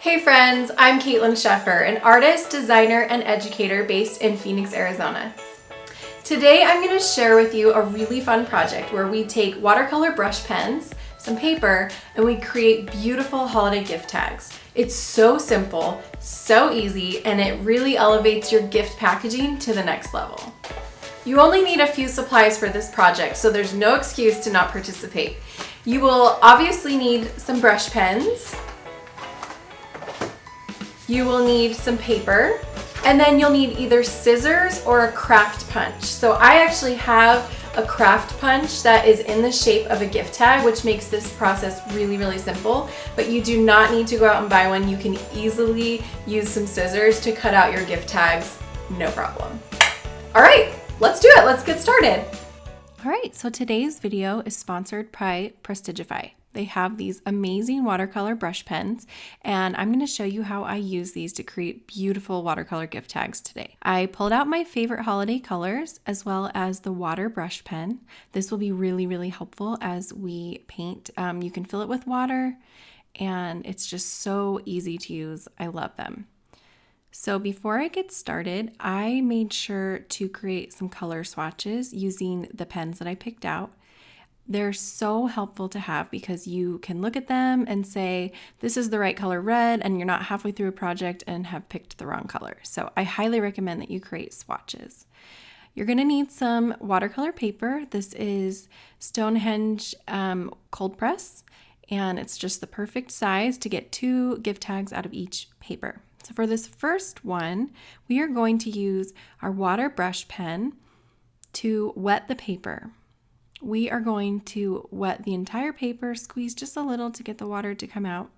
Hey friends, I'm Caitlin Sheffer, an artist, designer, and educator based in Phoenix, Arizona. Today I'm going to share with you a really fun project where we take watercolor brush pens, some paper, and we create beautiful holiday gift tags. It's so simple, so easy, and it really elevates your gift packaging to the next level. You only need a few supplies for this project, so there's no excuse to not participate. You will obviously need some brush pens. You will need some paper, and then you'll need either scissors or a craft punch. So I actually have a craft punch that is in the shape of a gift tag, which makes this process really simple, but you do not need to go out and buy one. You can easily use some scissors to cut out your gift tags, no problem. All right, let's do it. Let's get started. All right, so today's video is sponsored by Prestigify. They have these amazing watercolor brush pens, and I'm going to show you how I use these to create beautiful watercolor gift tags today. I pulled out my favorite holiday colors as well as the water brush pen. This will be really helpful as we paint. You can fill it with water, and it's just so easy to use. I love them. So before I get started, I made sure to create some color swatches using the pens that I picked out. They're so helpful to have because you can look at them and say, this is the right color red, and you're not halfway through a project and have picked the wrong color. So I highly recommend that you create swatches. You're going to need some watercolor paper. This is Stonehenge cold press, and it's just the perfect size to get 2 gift tags out of each paper. So for this first one, we are going to use our water brush pen to wet the paper. We are going to wet the entire paper, squeeze just a little to get the water to come out,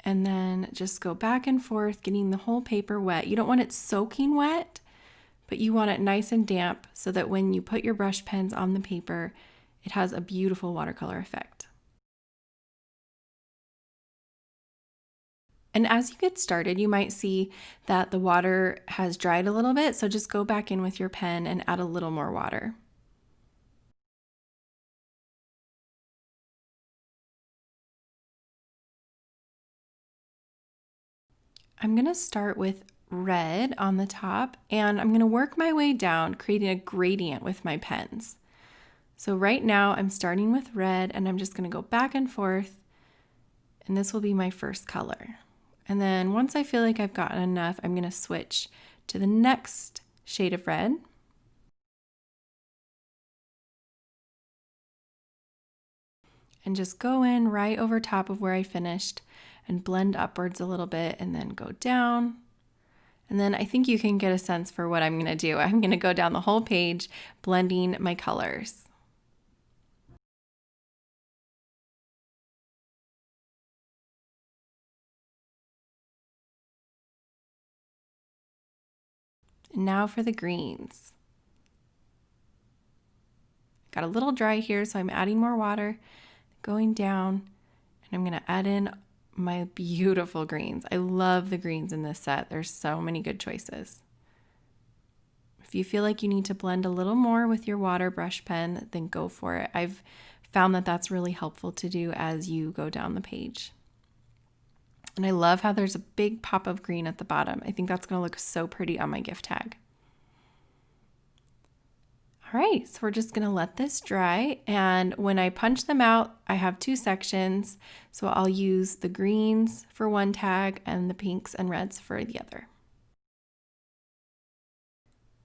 and then just go back and forth, getting the whole paper wet. You don't want it soaking wet, but you want it nice and damp so that when you put your brush pens on the paper, it has a beautiful watercolor effect. And as you get started, you might see that the water has dried a little bit, so just go back in with your pen and add a little more water. I'm going to start with red on the top, and I'm going to work my way down, creating a gradient with my pens. So right now I'm starting with red, and I'm just going to go back and forth, and this will be my first color. And then once I feel like I've gotten enough, I'm going to switch to the next shade of red. And just go in right over top of where I finished and blend upwards a little bit and then go down. And then I think you can get a sense for what I'm going to do. I'm going to go down the whole page blending my colors. And now for the greens. Got a little dry here, so I'm adding more water, going down, and I'm going to add in my beautiful greens. I love the greens in this set. There's so many good choices. If you feel like you need to blend a little more with your water brush pen, then go for it. I've found that that's really helpful to do as you go down the page. And I love how there's a big pop of green at the bottom. I think that's going to look so pretty on my gift tag. All right, so we're just going to let this dry, and when I punch them out, I have 2 sections, so I'll use the greens for one tag and the pinks and reds for the other.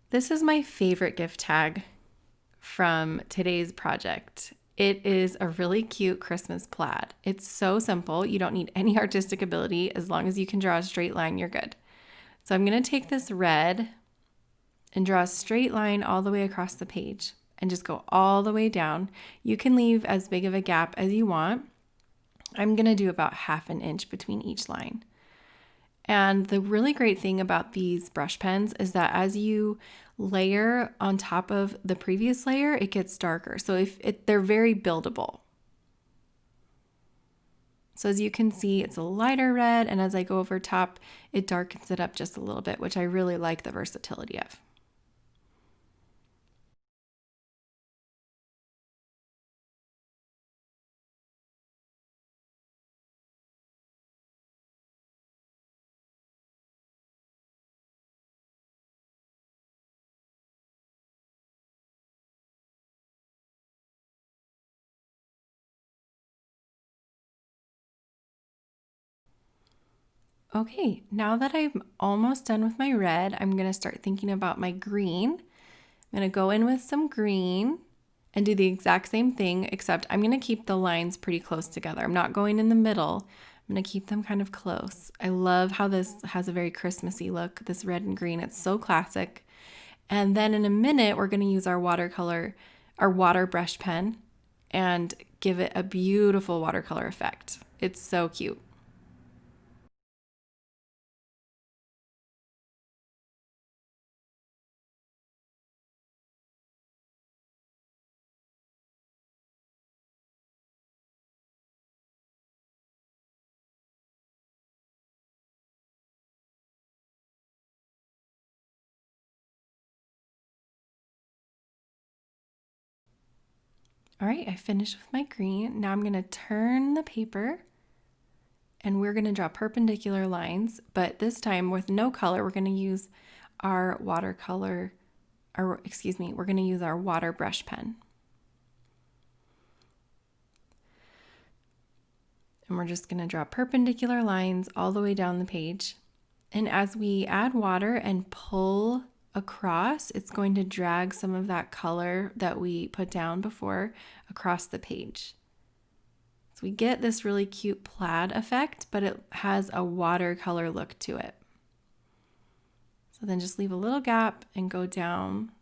This is my favorite gift tag from today's project. It is a really cute Christmas plaid. It's so simple. You don't need any artistic ability. As long as you can draw a straight line, you're good. So I'm going to take this red and draw a straight line all the way across the page and just go all the way down. You can leave as big of a gap as you want. I'm going to do about 1/2 inch between each line. And the really great thing about these brush pens is that as you layer on top of the previous layer, it gets darker. So they're very buildable. So as you can see, it's a lighter red, and as I go over top, it darkens it up just a little bit, which I really like the versatility of. Okay, now that I'm almost done with my red, I'm gonna start thinking about my green. I'm gonna go in with some green and do the exact same thing, except I'm gonna keep the lines pretty close together. I'm not going in the middle. I'm gonna keep them kind of close. I love how this has a very Christmassy look, this red and green. It's so classic. And then in a minute, we're gonna use our watercolor, our water brush pen, and give it a beautiful watercolor effect. It's so cute. All right, I finished with my green. Now I'm gonna turn the paper and we're gonna draw perpendicular lines, but this time with no color, we're gonna use our watercolor, or excuse me, we're gonna use our water brush pen. And we're just gonna draw perpendicular lines all the way down the page. And as we add water and pull across, it's going to drag some of that color that we put down before across the page. So we get this really cute plaid effect, but it has a watercolor look to it. So then just leave a little gap and go down.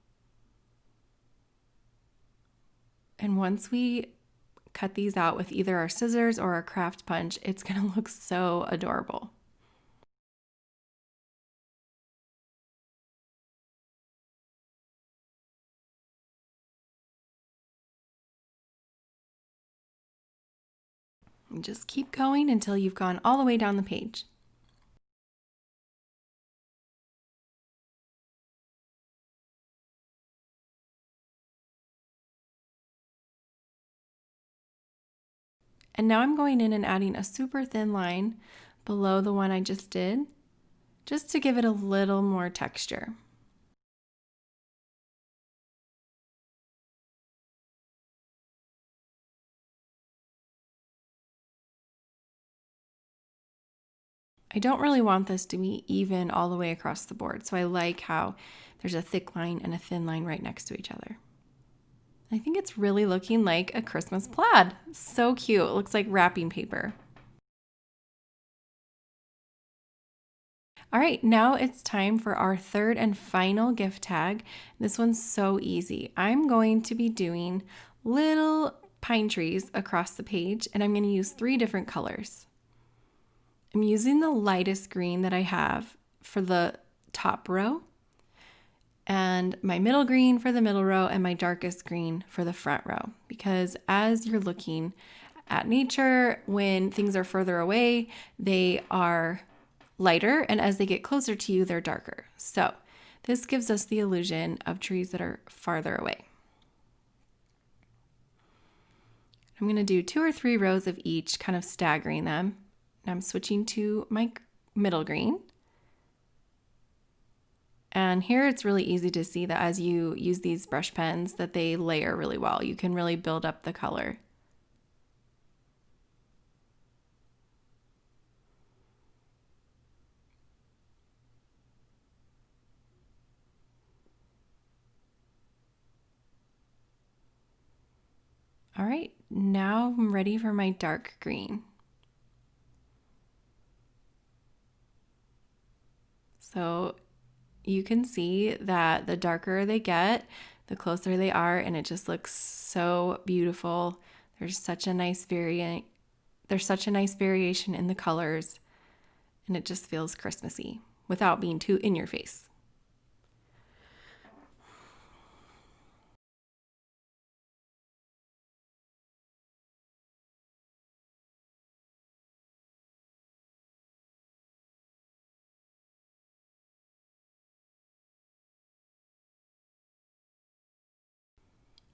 And once we cut these out with either our scissors or our craft punch, it's gonna look so adorable. And just keep going until you've gone all the way down the page. And now I'm going in and adding a super thin line below the one I just did, just to give it a little more texture. I don't really want this to be even all the way across the board, so I like how there's a thick line and a thin line right next to each other. I think it's really looking like a Christmas plaid. So cute. It looks like wrapping paper. All right, now it's time for our third and final gift tag. This one's so easy. I'm going to be doing little pine trees across the page, and I'm going to use 3 different colors. I'm using the lightest green that I have for the top row, and my middle green for the middle row, and my darkest green for the front row. Because as you're looking at nature, when things are further away, they are lighter, and as they get closer to you, they're darker. So this gives us the illusion of trees that are farther away. I'm going to do 2 or 3 rows of each, kind of staggering them. And I'm switching to my middle green. And here it's really easy to see that as you use these brush pens that they layer really well. You can really build up the color. All right, now I'm ready for my dark green. So you can see that the darker they get, the closer they are, and it just looks so beautiful. There's such a nice variation in the colors, and it just feels Christmassy without being too in your face.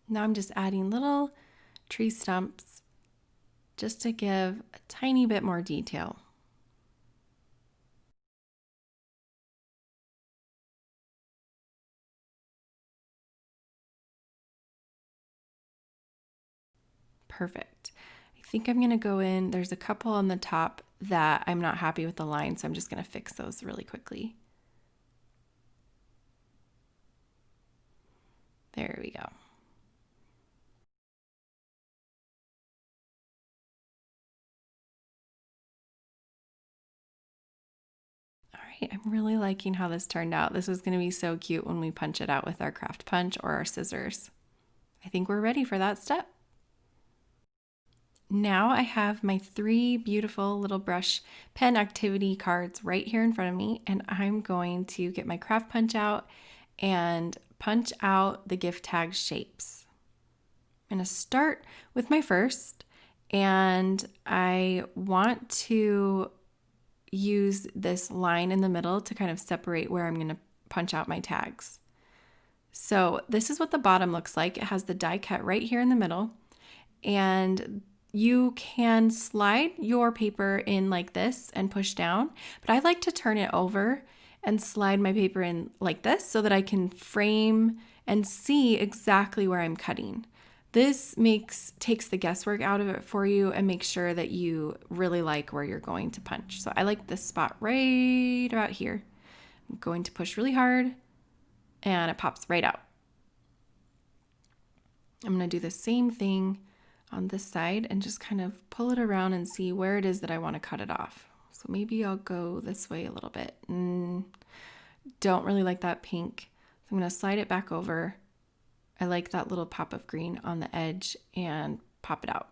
Now I'm just adding little tree stumps just to give a tiny bit more detail. Perfect. I think I'm going to go in. There's a couple on the top that I'm not happy with the line, so I'm just going to fix those really quickly. There we go. All right, I'm really liking how this turned out. This is going to be so cute when we punch it out with our craft punch or our scissors. I think we're ready for that step. Now I have my 3 beautiful little brush pen activity cards right here in front of me, and I'm going to get my craft punch out and punch out the gift tag shapes. I'm going to start with my first, and I want to use this line in the middle to kind of separate where I'm going to punch out my tags. So this is what the bottom looks like. It has the die cut right here in the middle, and you can slide your paper in like this and push down, but I like to turn it over and slide my paper in like this so that I can frame and see exactly where I'm cutting. This takes the guesswork out of it for you and makes sure that you really like where you're going to punch. So I like this spot right about here. I'm going to push really hard and it pops right out. I'm going to do the same thing on this side and just kind of pull it around and see where it is that I want to cut it off. So maybe I'll go this way a little bit. Don't really like that pink. So I'm going to slide it back over. I like that little pop of green on the edge and pop it out.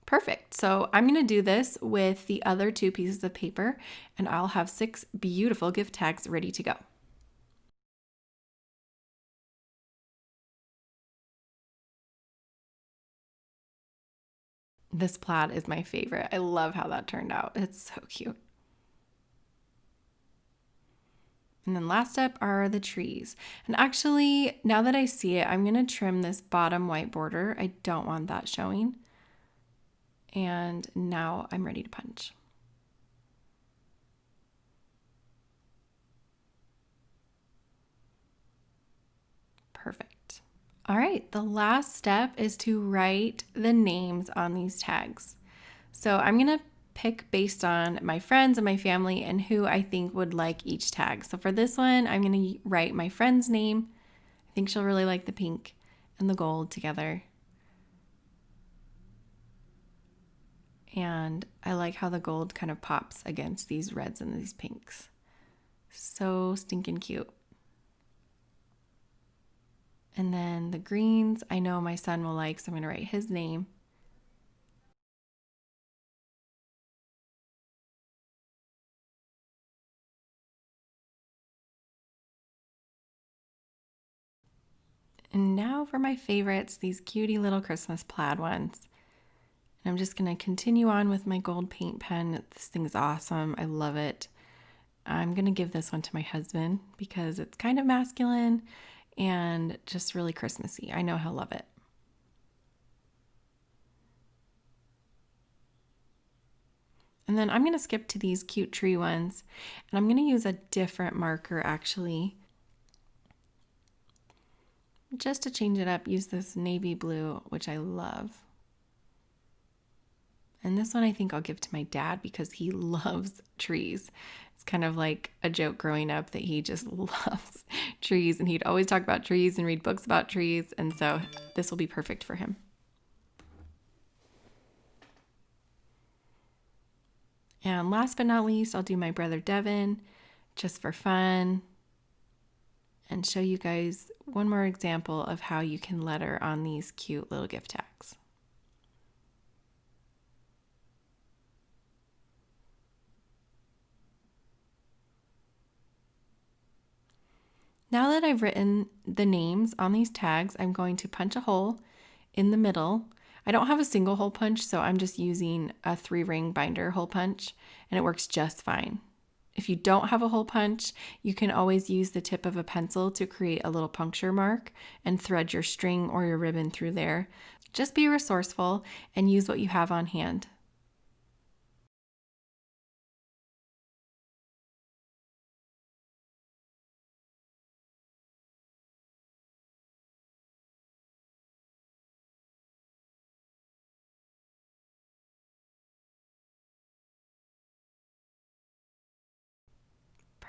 Perfect. So I'm going to do this with the other 2 pieces of paper, and I'll have 6 beautiful gift tags ready to go. This plaid is my favorite. I love how that turned out. It's so cute. And then last step are the trees. And actually, now that I see it, I'm going to trim this bottom white border. I don't want that showing. And now I'm ready to punch. Perfect. All right, the last step is to write the names on these tags. So I'm going to pick based on my friends and my family and who I think would like each tag. So for this one, I'm going to write my friend's name. I think she'll really like the pink and the gold together. And I like how the gold kind of pops against these reds and these pinks. So stinking cute. And then the greens, I know my son will like, so I'm going to write his name. And now for my favorites, these cutie little Christmas plaid ones. And I'm just going to continue on with my gold paint pen. This thing's awesome. I love it. I'm going to give this one to my husband because it's kind of masculine and just really Christmassy. I know he'll love it. And then I'm going to skip to these cute tree ones, and I'm going to use a different marker actually. Just to change it up, use this navy blue, which I love. And this one I think I'll give to my dad because he loves trees. It's kind of like a joke growing up that he just loves trees, and he'd always talk about trees and read books about trees, and so this will be perfect for him. And last but not least, I'll do my brother Devin just for fun and show you guys one more example of how you can letter on these cute little gift tags. Now that I've written the names on these tags, I'm going to punch a hole in the middle. I don't have a single hole punch, so I'm just using a 3-ring binder hole punch, and it works just fine. If you don't have a hole punch, you can always use the tip of a pencil to create a little puncture mark and thread your string or your ribbon through there. Just be resourceful and use what you have on hand.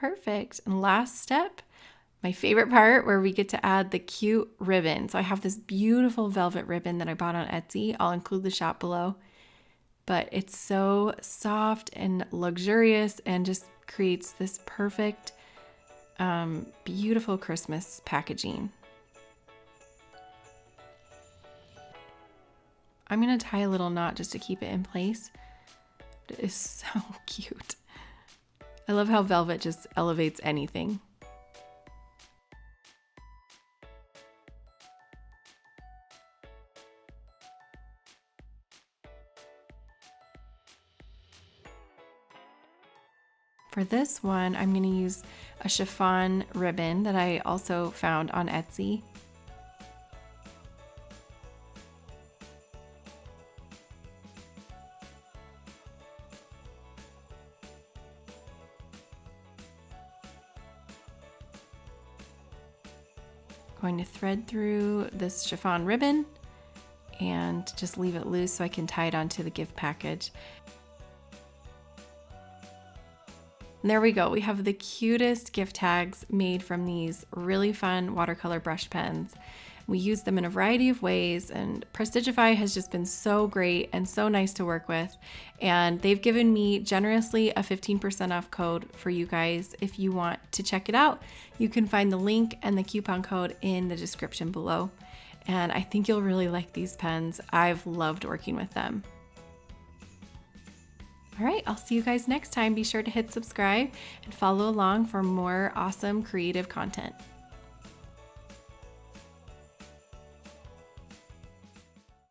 Perfect. And last step, my favorite part, where we get to add the cute ribbon. So I have this beautiful velvet ribbon that I bought on Etsy. I'll include the shop below. But it's so soft and luxurious and just creates this perfect, beautiful Christmas packaging. I'm going to tie a little knot just to keep it in place. It is so cute. I love how velvet just elevates anything. For this one, I'm going to use a chiffon ribbon that I also found on Etsy. Going to thread through this chiffon ribbon and just leave it loose so I can tie it onto the gift package. And there we go. We have the cutest gift tags made from these really fun watercolor brush pens. We use them in a variety of ways, and Prestigify has just been so great and so nice to work with. And they've given me generously a 15% off code for you guys. If you want to check it out, you can find the link and the coupon code in the description below. And I think you'll really like these pens. I've loved working with them. All right, I'll see you guys next time. Be sure to hit subscribe and follow along for more awesome creative content.